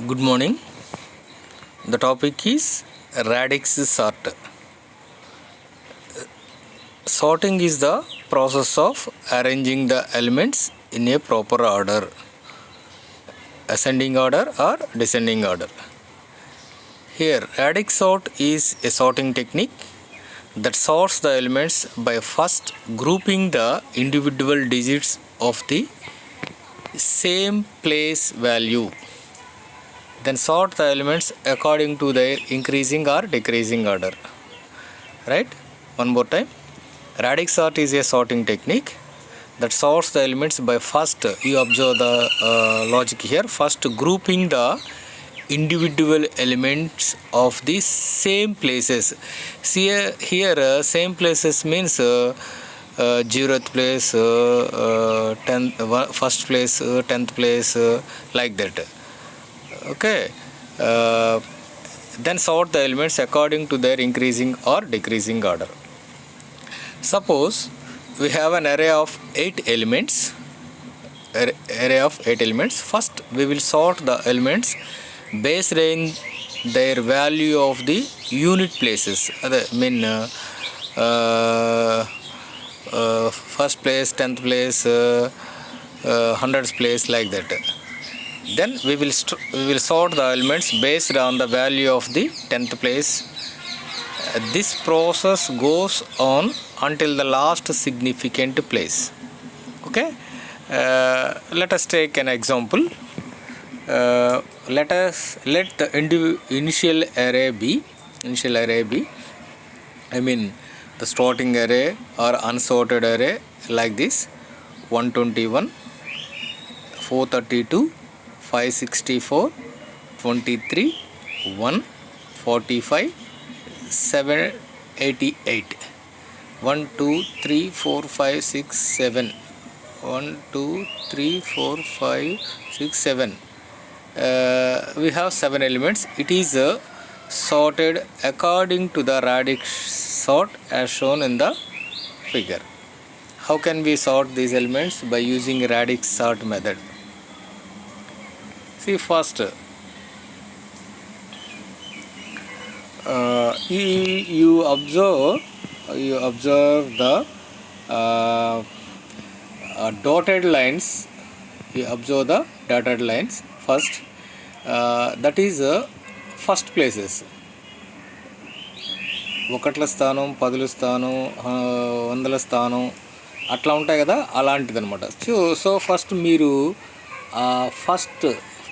Good morning. The topic is radix sort. Sorting is the process of arranging the elements in a proper order, ascending order or descending order. Here, radix sort is a sorting technique that sorts the elements by first grouping the individual digits of the same place value. Then sort the elements according to their increasing or decreasing order. Right? One more time. Radix sort is a sorting technique that sorts the elements by first, you observe the logic here, first grouping the individual elements of the same places. See here same places means 0th place, 10th, first place, 10th place, like that. Okay. Then sort the elements according to their increasing or decreasing order. Suppose we have an array of 8 elements. First we will sort the elements based on their value of the unit places. First place, 10th place, 100th place, like that. Then we will sort the elements based on the value of the 10th place. This process goes on until the last significant place. Okay. Let us take an example. Let the initial array be, the starting array or unsorted array, like this: 121, 432, 564, 23, 1, 45, 788. 1, 2, 3, 4, 5, 6, 7. 1, 2, 3, 4, 5, 6, 7. We have 7 elements. It is sorted according to the radix sort as shown in the figure. How can we sort these elements? By using radix sort method. See, first you observe the dotted lines. You observe the dotted lines first. That is first places. ఒకట్ల స్థానం, పదుల స్థానం, వందల స్థానం అట్లా ఉంటాయి కదా, అలాంటిది అనమాట. సో ఫస్ట్ మీరు ఫస్ట్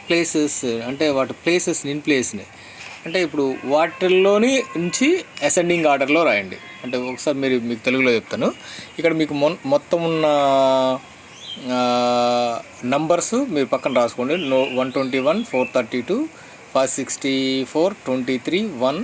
ప్లేసెస్ అంటే వాటి ప్లేసెస్ని ఇన్ ప్లేస్ని అంటే ఇప్పుడు వాటిల్లోని నుంచి అసెండింగ్ ఆర్డర్లో రాయండి. అంటే ఒకసారి మీకు తెలుగులో చెప్తాను. ఇక్కడ మీకు మొత్తం ఉన్న నంబర్స్ మీరు పక్కన రాసుకోండి. 121, 432, 564, 23, 1,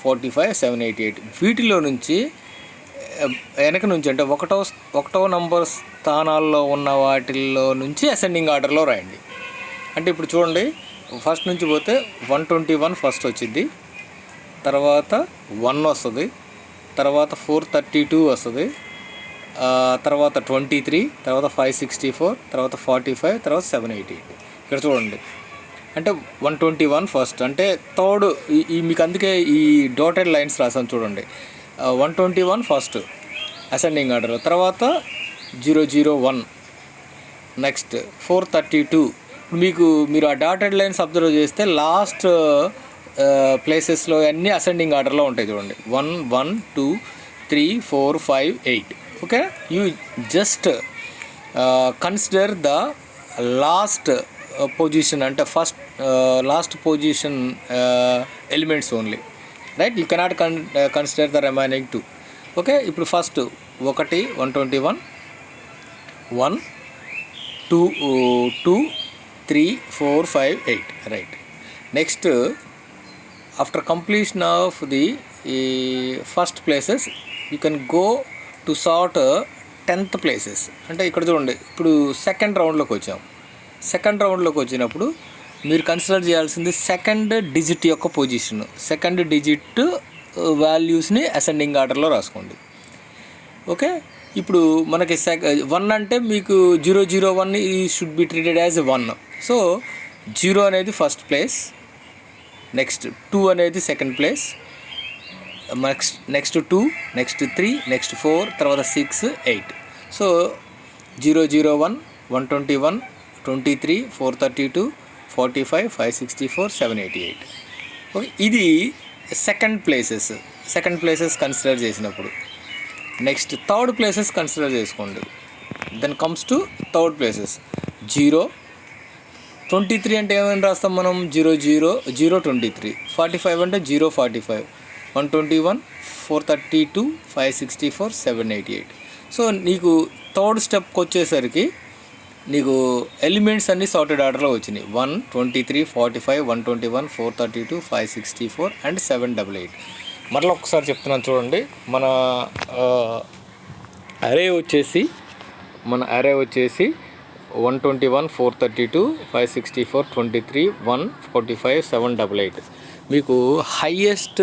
45, 788. వీటిలో నుంచి వెనక నుంచి అంటే ఒకటో నంబర్ స్థానాల్లో ఉన్న వాటిల్లో నుంచి అసెండింగ్ ఆర్డర్లో రాయండి. అంటే ఇప్పుడు చూడండి, ఫస్ట్ నుంచి పోతే 121 ఫస్ట్ వచ్చింది, తర్వాత 1 వస్తుంది, తర్వాత 432 వస్తుంది, తర్వాత 23, తర్వాత 564, తర్వాత 45, తర్వాత 788. ఇక్కడ చూడండి, అంటే 121 ఫస్ట్ అంటే థర్డ్. మీకు అందుకే ఈ డాటెడ్ లైన్స్ రాసాను చూడండి. 121 ఫస్ట్ అసెండింగ్ ఆర్డర్, తర్వాత 001, నెక్స్ట్ 432. మీరు ఆ డాటెడ్ లైన్స్ అబ్జర్వ్ చేస్తే లాస్ట్ ప్లేసెస్లో అన్నీ అసెండింగ్ ఆర్డర్లో ఉంటాయి చూడండి. 1, 1, 2, 3, 4, 5, 8. Okay, you just consider the last position, అంటే first last position elements only, right? You cannot consider the remaining 2. Okay, ఇప్పుడు first 121, 1, 2, 3, 4, 5, 8, right? Next, after completion of the first places, you can go to sort 10th places. అంటే ఇక్కడ చూడండి, ఇప్పుడు second రౌండ్లోకి వచ్చాం. Second రౌండ్లోకి వచ్చినప్పుడు మీరు consider చేయాల్సింది second digit యొక్క పొజిషన్. సెకండ్ డిజిట్ వాల్యూస్ని అసెండింగ్ ఆర్డర్లో రాసుకోండి. ఓకే, ఇప్పుడు మనకి 1 అంటే మీకు 001 should be treated as 1. So 0 అనేది ఫస్ట్ ప్లేస్, నెక్స్ట్ 2 అనేది second place, next 2, next 3, next 4, తర్వాత 6, 8. సో 001, 121, 23, 432, 45, 564, 788. ఓకే, ఇది సెకండ్ ప్లేసెస్ కన్సిడర్ చేసినప్పుడు. నెక్స్ట్ థర్డ్ ప్లేసెస్ కన్సిడర్ చేసుకోండి. Then comes to third places. 0, 23 అంటే ఏమైనా రాస్తాం మనం? 00, 023. 45 అంటే 045, 121, 432, 564, 788. సో నీకు థర్డ్ స్టెప్కి వచ్చేసరికి నీకు ఎలిమెంట్స్ అన్నీ సార్టెడ్ ఆర్డర్లో వచ్చినాయి. 1, 23, 45, 121, 432, 564 అండ్ 788. మరలా ఒకసారి చెప్తున్నాను చూడండి. మన అరే వచ్చేసి 121, 432, 564, 23, 1, 45, 788. మీకు highest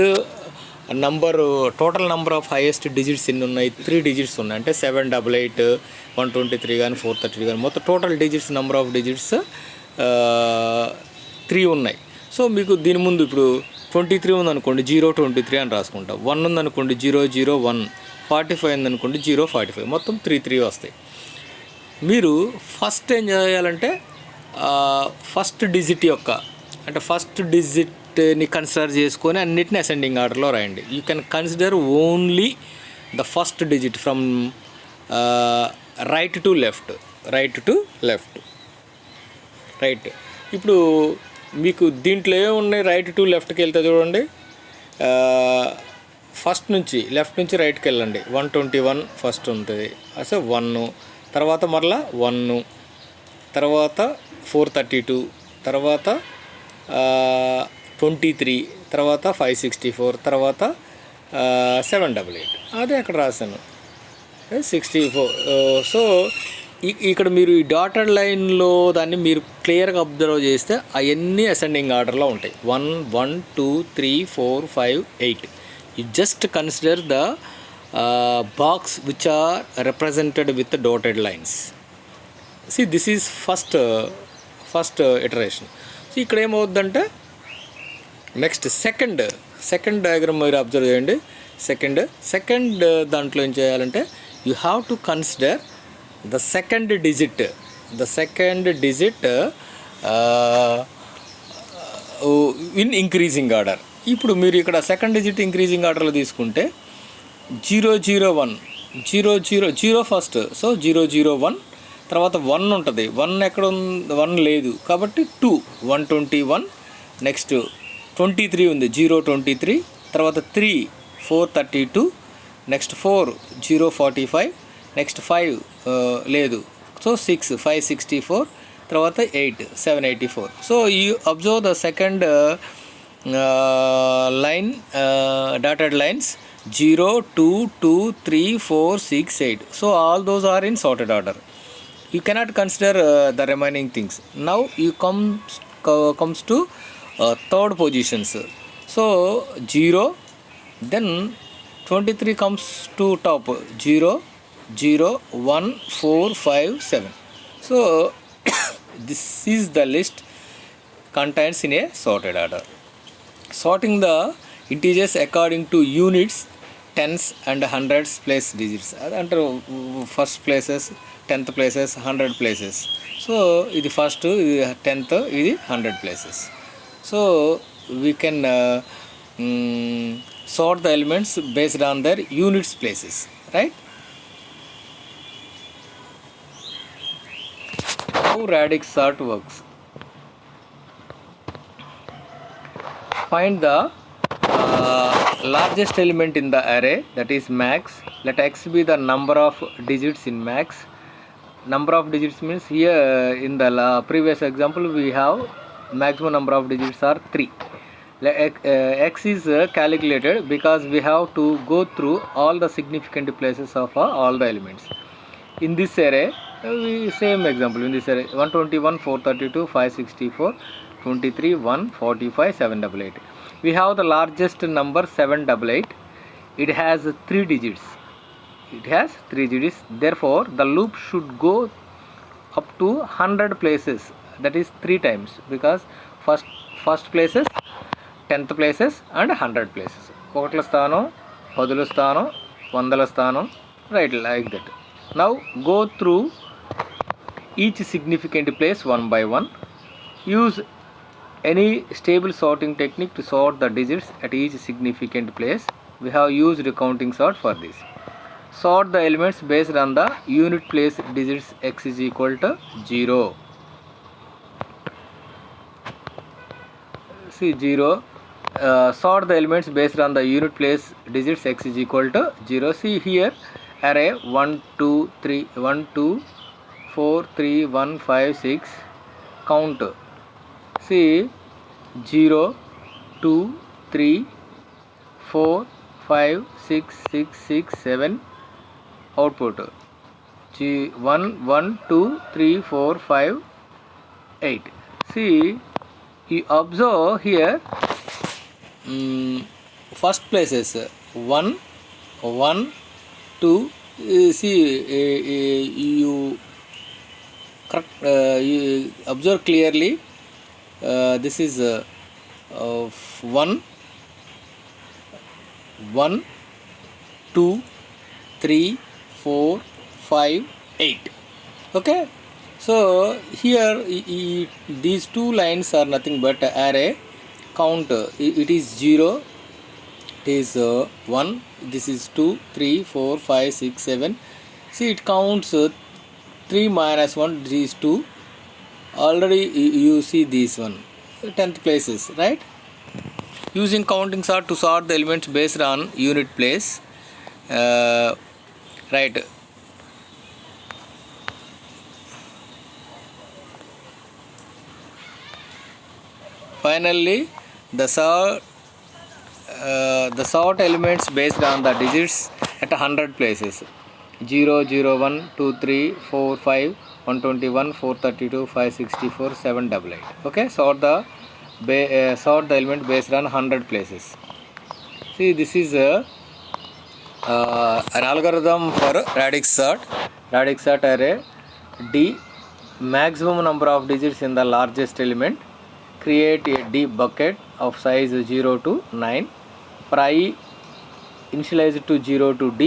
number, total number of highest digits ఎన్ని ఉన్నాయి? 3 డిజిట్స్ ఉన్నాయి. అంటే 788, 123 కానీ 432 కానీ మొత్తం total digits, number of digits 3 ఉన్నాయి. సో మీకు దీని ముందు ఇప్పుడు 23 ఉందనుకోండి, 023 అని రాసుకుంటాం. 1 ఉందనుకోండి, 001, 45 ఉందనుకోండి, 045, మొత్తం 3 వస్తాయి. మీరు ఫస్ట్ ఏం చేయాలంటే ఫస్ట్ డిజిట్ని కన్సిడర్ చేసుకొని అన్నిటిని అసెండింగ్ ఆర్డర్లో రాయండి. You can consider only the first digit from right to left. ఇప్పుడు మీకు దీంట్లో ఏమున్నాయి? రైట్ టు లెఫ్ట్కి వెళ్తే చూడండి, ఫస్ట్ నుంచి లెఫ్ట్ నుంచి రైట్కి వెళ్ళండి. 121 ఫస్ట్ ఉంటుంది, అసలు 1, తర్వాత మరలా 1, తర్వాత 432, తర్వాత 23, తర్వాత 564, తర్వాత 788. అదే అక్కడ రాశాను 64. సో ఇక్కడ మీరు ఈ డాటెడ్ లైన్లో దాన్ని మీరు క్లియర్గా అబ్జర్వ్ చేస్తే అవన్నీ అసెండింగ్ ఆర్డర్లో ఉంటాయి. 1, 1, 2, 3, 4, 5, 8. You just consider the box which are represented with dotted lines. See this is first iteration. So ఇక్కడ ఏమవుద్దంటే నెక్స్ట్ సెకండ్ డయాగ్రామ్ మీరు అబ్జర్వ్ చేయండి. సెకండ్ దాంట్లో ఏం చేయాలంటే you have to consider the second digit in increasing order. ఇప్పుడు మీరు ఇక్కడ సెకండ్ డిజిట్ ఇంక్రీజింగ్ ఆర్డర్లో తీసుకుంటే 001, 0 ఫస్ట్, సో 001, తర్వాత 1 ఉంటుంది. 1 ఎక్కడ ఉంది? 1 లేదు కాబట్టి 2, 121, నెక్స్ట్ 23 ఉంది, 023, తర్వాత 3, 432, నెక్స్ట్ 4, 045, నెక్స్ట్ 5 లేదు, సో 6, 564, తర్వాత 8, 784. So you observe the second line, dotted lines 0, 2, 2, 3, 4, 6, 8. So all those are in sorted order. You cannot consider the remaining things. Now you comes to third positions. So 0, then 23 comes to top, 0, 0, 1, 4, 5, 7. So this is the list contains in a sorted order. Sorting the integers according to units, tens and hundreds place digits. Under first places, 10th places, 100 places. So ఇది first, ఇది 10th, ఇది 100 places. So we can sort the elements based on their units places, right? How radix sort works? Find the largest element in the array, that is max. Let x be the number of digits in max. Number of digits means here in the previous example we have maximum number of digits are 3. X is calculated because we have to go through all the significant places of all the elements. In this array, same example, in this array 121, 432, 564, 23, 1, 45, 788. We have the largest number 788. It has 3 digits. Therefore the loop should go up to 100 places. that is 3 times, because first places, 10th places and 100 places. ఒకట్ల స్థానం, పదుల స్థానం, వందల స్థానం, right, like that. Now go through each significant place one by one. Use any stable sorting technique to sort the digits at each significant place. We have used counting sort for this. Sort the elements based on the unit place digits x is equal to 0. See 0. Sort the elements based on the unit place digits x is equal to 0. See here, array 1 2 3 1 2 4 3 1 5 6. Count. See 0 2 3 4 5 6 6 6 7. Output 1 1 2 3 4 5 8. See, you observe here, first places 1 1 2. See, you observe clearly. This is 1 1 2 3 4 5 8. Okay, so here these two lines are nothing but array count. It is 0, it is 1, this is 2 3 4 5 6 7. See, it counts 3 minus 1, this is 2. Already you see this one, 10th places, right? Using counting sort to sort the elements based on unit place, right. Finally, the sort elements based on the digits at 100 places: 0 0 1 2 3 4 5 121 432 564 788. Okay, sort the element based on 100 places. See, this is an algorithm for radix sort. Radix sort array D, maximum number of digits in the largest element. Create a D bucket of size 0 to 9. For I, initialize to 0 to D.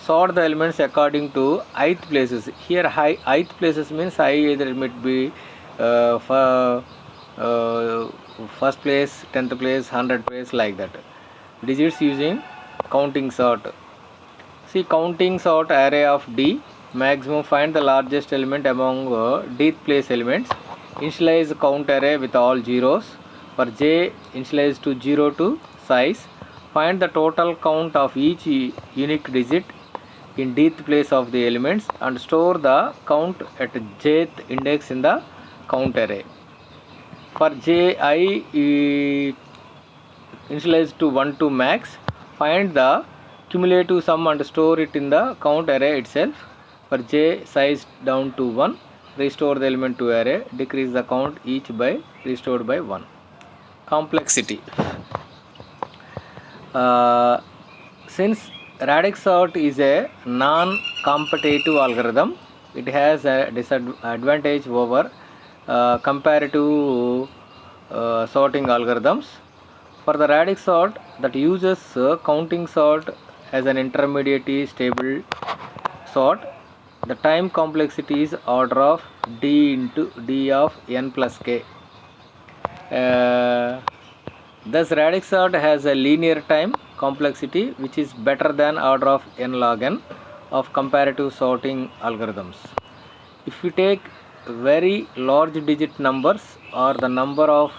Sort the elements according to ith places. Here ith places means I either it might be first place, 10th place, 100 place, like that. Digits using counting sort. See, counting sort array of D, maximum, find the largest element among dth place elements. Initialize count array with all zeros. For J, initialize to 0 to size. Find the total count of each unique digit in dth place of the elements and store the count at jth index in the count array. For J, I, initialize to 1 to max. Find the cumulative sum and store it in the count array itself. For J, size down to 1. Restore the element to array. Decrease the count each by restored by 1. Complexity. Since radix sort is a non-competitive algorithm, it has a disadvantage over comparative sorting algorithms. For the radix sort that uses counting sort as an intermediate stable sort, the time complexity is order of d into d of n plus k. Thus, radix sort has a linear time complexity which is better than order of n log n of comparative sorting algorithms. If you take very large digit numbers or the number of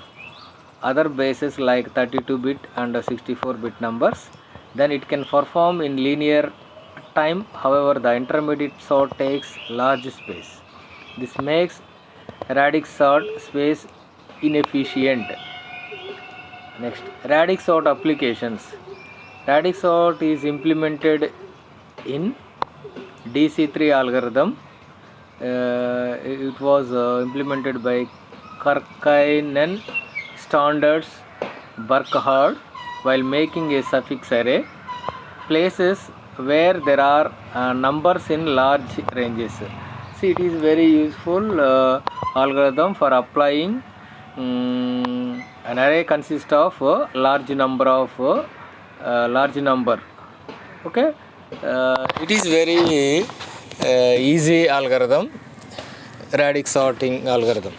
other bases like 32-bit and 64-bit numbers, then it can perform in linear time. However, the intermediate sort takes large space. This makes radix sort space inefficient. Next, radix sort applications. Radix sort is implemented in DC3 algorithm. It was implemented by Karkainen, Standards, Burkhardt while making a suffix array. Places where there are numbers in large ranges. See, it is very useful algorithm for applying an array consists of large number. Okay, it is very easy algorithm, radix sorting algorithm.